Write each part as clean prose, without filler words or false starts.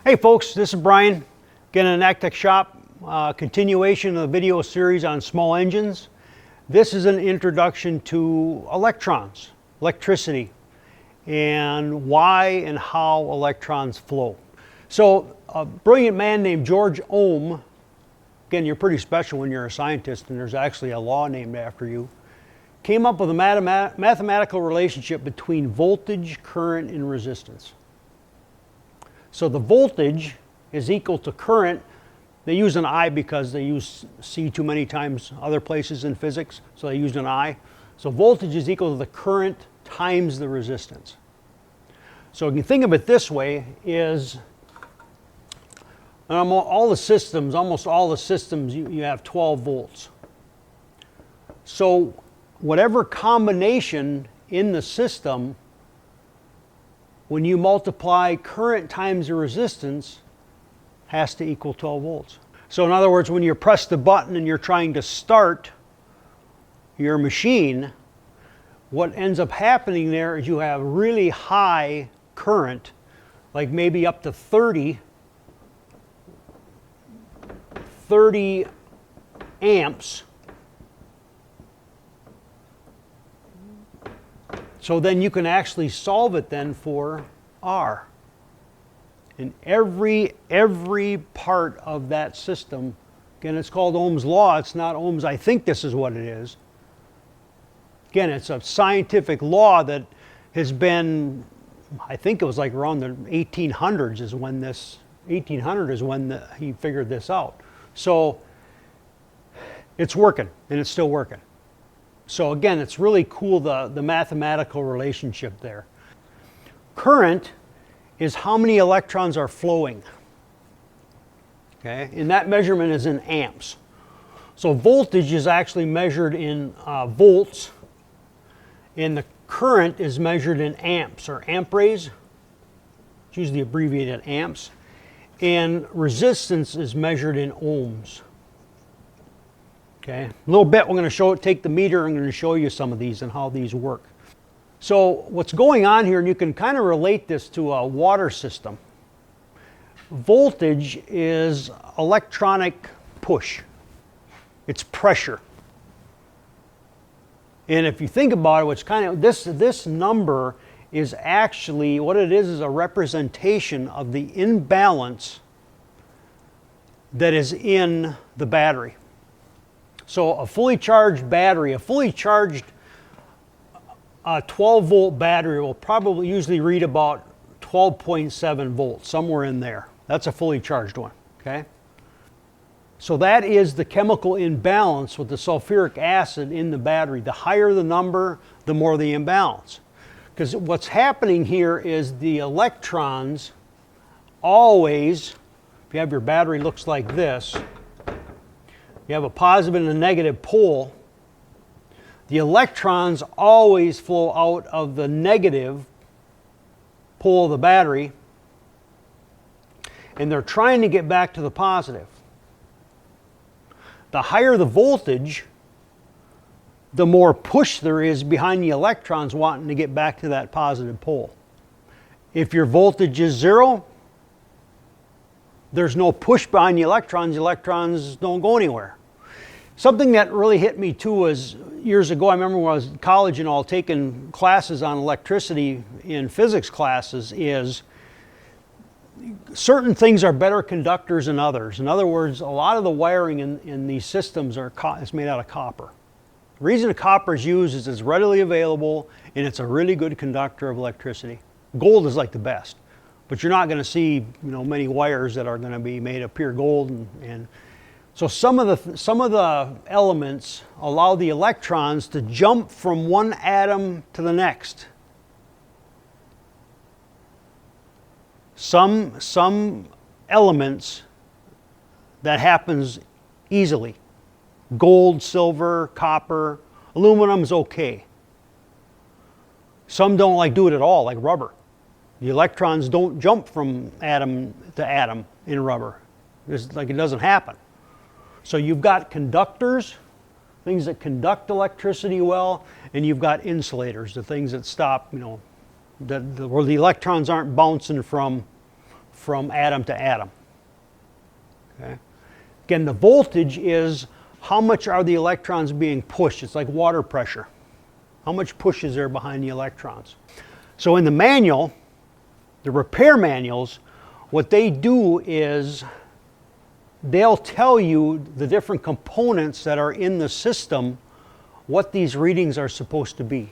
Hey folks, this is Brian, again in the NACTEC shop, continuation of the video series on small engines. This is an introduction to electrons, electricity, and why and how electrons flow. So a brilliant man named George Ohm, again you're pretty special when you're a scientist and there's actually a law named after you, came up with a mathematical relationship between voltage, current, and resistance. So the voltage is equal to current. They use an I because they use C too many times other places in physics, so they used an I. So voltage is equal to the current times the resistance. So you can think of it this way, is almost all the systems you have 12 volts. So whatever combination in the system, when you multiply current times the resistance, has to equal 12 volts. So in other words, when you press the button and you're trying to start your machine, what ends up happening there is you have really high current, like maybe up to 30 amps. So then you can actually solve it then for R. And every part of that system, again it's called Ohm's law, it's not Ohm's, I think this is what it is. Again, it's a scientific law that has been, I think it was like around the 1800s is when he figured this out. So it's working, and it's still working. So again, it's really cool, the mathematical relationship there. Current is how many electrons are flowing. Okay, and that measurement is in amps. So voltage is actually measured in volts, and the current is measured in amps or ampères. It's usually abbreviated amps. And resistance is measured in ohms. Okay, a little bit we're going to take the meter, I'm going to show you some of these and how these work. So what's going on here, and you can kind of relate this to a water system. Voltage is electronic push. It's pressure. And if you think about it, what's kind of, this number is actually, what it is a representation of the imbalance that is in the battery. So a fully charged battery, a fully charged 12 volt battery will probably usually read about 12.7 volts, somewhere in there. That's a fully charged one, okay? So that is the chemical imbalance with the sulfuric acid in the battery. The higher the number, the more the imbalance. Because what's happening here is the electrons always, if you have your battery looks like this, you have a positive and a negative pole. The electrons always flow out of the negative pole of the battery, and they're trying to get back to the positive. The higher the voltage, the more push there is behind the electrons wanting to get back to that positive pole. If your voltage is 0, there's no push behind the electrons don't go anywhere. Something that really hit me too was years ago, I remember when I was in college and all taking classes on electricity in physics classes, is certain things are better conductors than others. In other words, a lot of the wiring in these systems is made out of copper. The reason copper is used is it's readily available and it's a really good conductor of electricity. Gold is like the best. But you're not going to see, many wires that are going to be made of pure gold, and so some of the elements allow the electrons to jump from one atom to the next. Some elements that happens easily. Gold, silver, copper, aluminum is okay. Some don't do it at all, like rubber. The electrons don't jump from atom to atom in rubber. It doesn't happen. So you've got conductors, things that conduct electricity well, and you've got insulators, the things that stop, where the electrons aren't bouncing from from atom to atom. Okay? Again, the voltage is how much are the electrons being pushed. It's like water pressure. How much push is there behind the electrons? So in the manual, the repair manuals, what they do is they'll tell you the different components that are in the system, what these readings are supposed to be.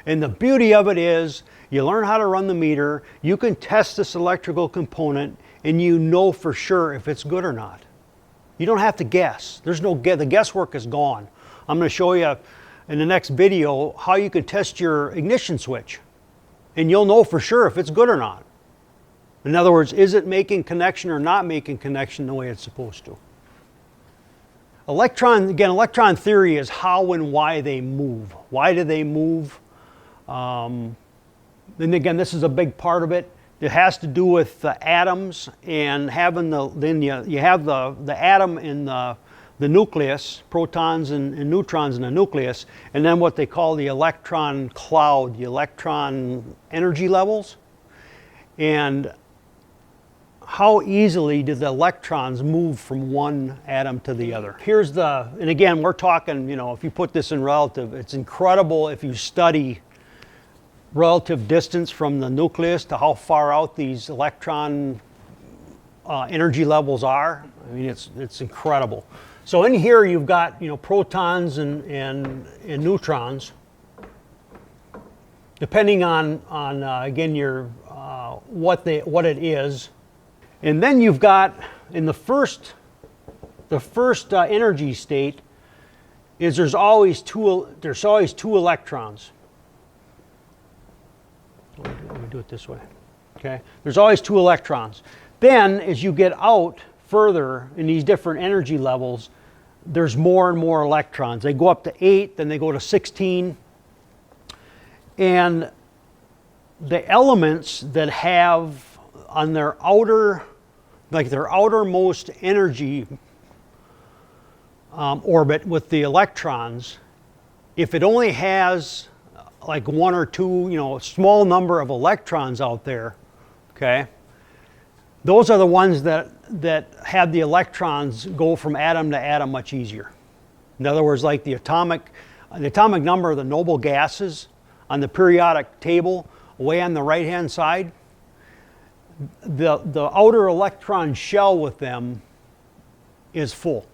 And the beauty of it is you learn how to run the meter, you can test this electrical component, and you know for sure if it's good or not. You don't have to guess. The guesswork is gone. I'm going to show you in the next video how you can test your ignition switch, and you'll know for sure if it's good or not. In other words, is it making connection or not making connection the way it's supposed to? Electron theory is how and why they move. Why do they move? And again, this is a big part of it. It has to do with the atoms and having you have the atom in the nucleus, protons and neutrons in the nucleus, and then what they call the electron cloud, the electron energy levels, and how easily do the electrons move from one atom to the other. And again, we're talking, if you put this in relative, it's incredible if you study relative distance from the nucleus to how far out these electron energy levels are. I mean, it's incredible. So in here you've got protons and neutrons, depending on again your what it is, and then you've got in the first energy state is there's always two electrons. Let me do it this way. Okay, there's always two electrons. Then as you get out further in these different energy levels, there's more and more electrons. They go up to 8, then they go to 16. And the elements that have on their outermost energy orbit with the electrons, if it only has like one or two, a small number of electrons out there, okay, those are the ones that have the electrons go from atom to atom much easier. In other words, like the atomic number of the noble gases on the periodic table, way on the right-hand side, the outer electron shell with them is full.